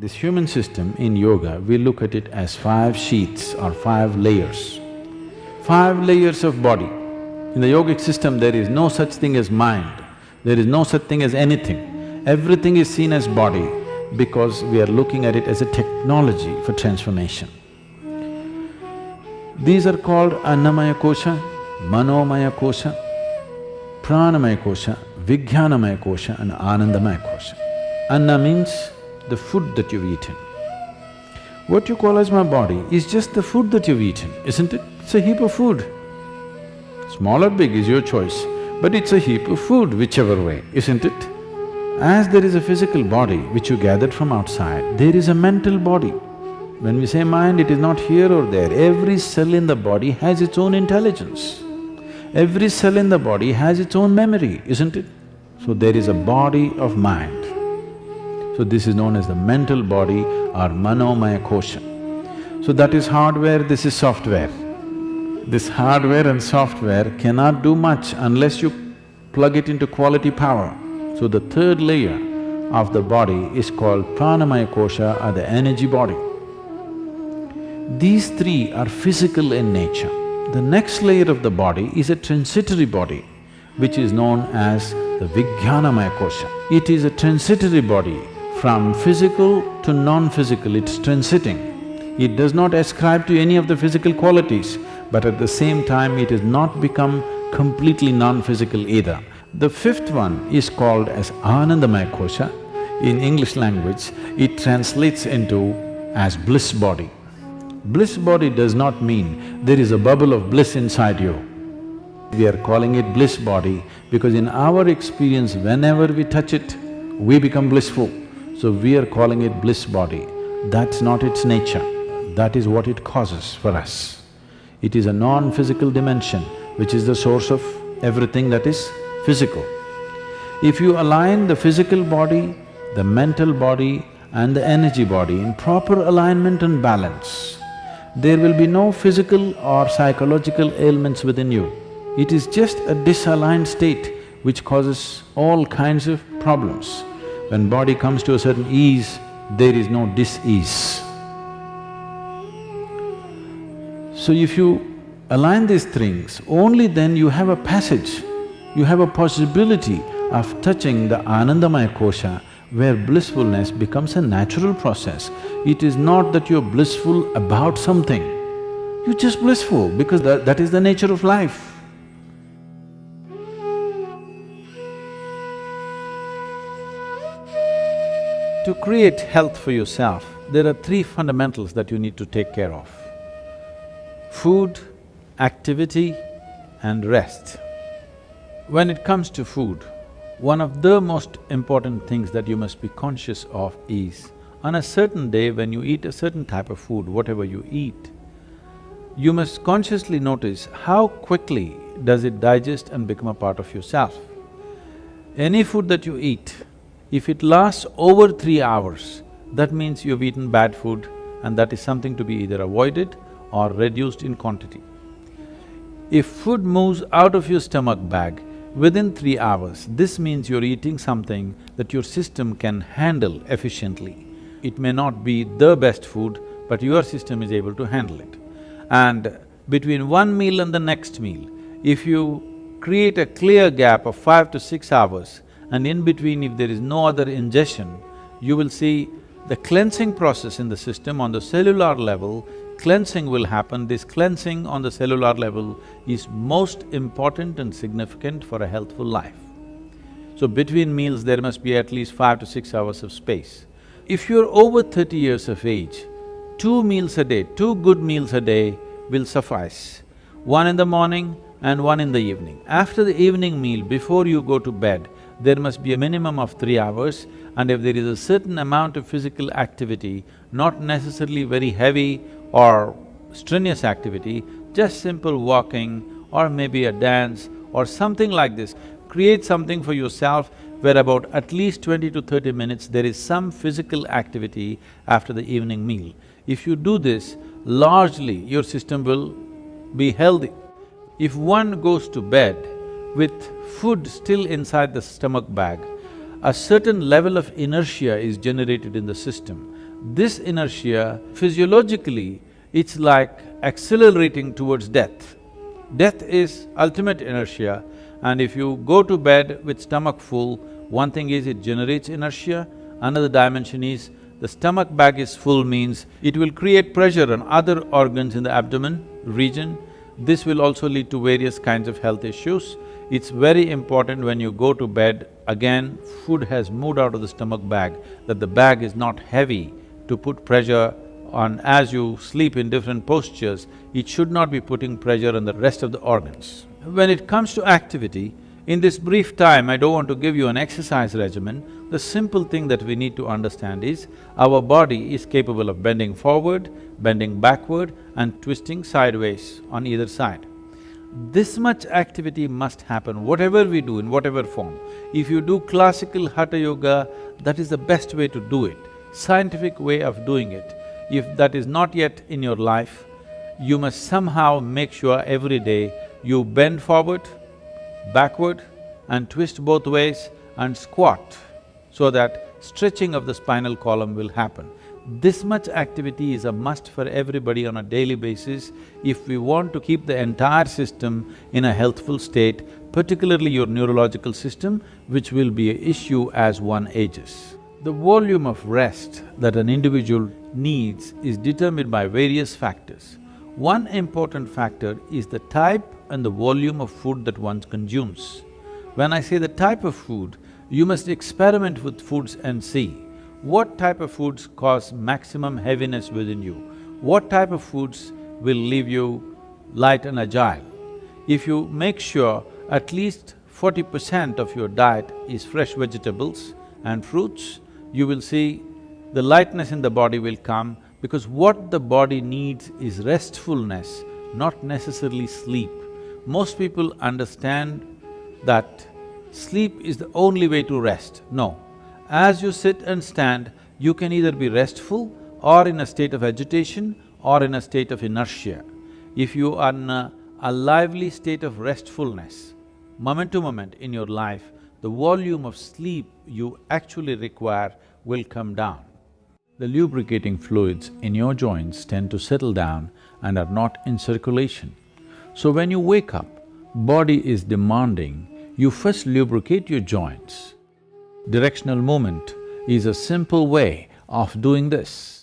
This human system in yoga, we look at it as 5 sheets or 5 layers. 5 layers of body. In the yogic system, there is no such thing as mind, there is no such thing as anything. Everything is seen as body because we are looking at it as a technology for transformation. These are called Annamaya Kosha, Manomaya Kosha, Pranamaya Kosha, Vijnanamaya Kosha and Anandamaya Kosha. Anna means the food that you've eaten. What you call as my body is just the food that you've eaten, isn't it? It's a heap of food. Small or big is your choice, but it's a heap of food whichever way, isn't it? As there is a physical body which you gathered from outside, there is a mental body. When we say mind, it is not here or there. Every cell in the body has its own intelligence. Every cell in the body has its own memory, isn't it? So there is a body of mind. So this is known as the mental body or Manomaya Kosha. So that is hardware, this is software. This hardware and software cannot do much unless you plug it into quality power. So the third layer of the body is called Pranamaya Kosha or the energy body. These three are physical in nature. The next layer of the body is a transitory body, which is known as the Vijnanamaya Kosha. It is a transitory body. From physical to non-physical, it's transiting. It does not ascribe to any of the physical qualities, but at the same time it has not become completely non-physical either. The fifth one is called as Anandamaya Kosha. In English language, it translates into as bliss body. Bliss body does not mean there is a bubble of bliss inside you. We are calling it bliss body because in our experience, whenever we touch it, we become blissful. So we are calling it bliss body. That's not its nature, that is what it causes for us. It is a non-physical dimension which is the source of everything that is physical. If you align the physical body, the mental body and the energy body in proper alignment and balance, there will be no physical or psychological ailments within you. It is just a disaligned state which causes all kinds of problems. When body comes to a certain ease, there is no dis-ease. So if you align these things, only then you have a passage, you have a possibility of touching the Anandamaya Kosha, where blissfulness becomes a natural process. It is not that you're blissful about something, you're just blissful because that is the nature of life. To create health for yourself, there are 3 fundamentals that you need to take care of: food, activity and rest. When it comes to food, one of the most important things that you must be conscious of is, on a certain day when you eat a certain type of food, whatever you eat, you must consciously notice how quickly does it digest and become a part of yourself. Any food that you eat, if it lasts over 3 hours, that means you've eaten bad food and that is something to be either avoided or reduced in quantity. If food moves out of your stomach bag within 3 hours, this means you're eating something that your system can handle efficiently. It may not be the best food, but your system is able to handle it. And between one meal and the next meal, if you create a clear gap of 5 to 6 hours, and in between if there is no other ingestion, you will see the cleansing process in the system on the cellular level, cleansing will happen. This cleansing on the cellular level is most important and significant for a healthful life. So between meals there must be at least 5 to 6 hours of space. If you're over 30 years of age, 2 meals a day, 2 good meals a day will suffice. One in the morning and one in the evening. After the evening meal, before you go to bed, there must be a minimum of 3 hours, and if there is a certain amount of physical activity, not necessarily very heavy or strenuous activity, just simple walking or maybe a dance or something like this, create something for yourself where about at least 20 to 30 minutes there is some physical activity after the evening meal. If you do this, largely your system will be healthy. If one goes to bed with food still inside the stomach bag, a certain level of inertia is generated in the system. This inertia, physiologically, it's like accelerating towards death. Death is ultimate inertia, and if you go to bed with stomach full, one thing is it generates inertia, another dimension is the stomach bag is full means it will create pressure on other organs in the abdomen region. This will also lead to various kinds of health issues. It's very important when you go to bed, again, food has moved out of the stomach bag, that the bag is not heavy to put pressure on. As you sleep in different postures, it should not be putting pressure on the rest of the organs. When it comes to activity, in this brief time, I don't want to give you an exercise regimen. The simple thing that we need to understand is, our body is capable of bending forward, bending backward and twisting sideways on either side. This much activity must happen, whatever we do, in whatever form. If you do classical Hatha Yoga, that is the best way to do it, scientific way of doing it. If that is not yet in your life, you must somehow make sure every day you bend forward, backward and twist both ways and squat, so that stretching of the spinal column will happen. This much activity is a must for everybody on a daily basis if we want to keep the entire system in a healthful state, particularly your neurological system, which will be an issue as one ages. The volume of rest that an individual needs is determined by various factors. One important factor is the type and the volume of food that one consumes. When I say the type of food, you must experiment with foods and see what type of foods cause maximum heaviness within you, what type of foods will leave you light and agile. If you make sure at least 40% of your diet is fresh vegetables and fruits, you will see the lightness in the body will come, because what the body needs is restfulness, not necessarily sleep. Most people understand that sleep is the only way to rest. No. As you sit and stand, you can either be restful or in a state of agitation or in a state of inertia. If you are in a lively state of restfulness, moment to moment in your life, the volume of sleep you actually require will come down. The lubricating fluids in your joints tend to settle down and are not in circulation. So when you wake up, body is demanding you first lubricate your joints. Directional movement is a simple way of doing this.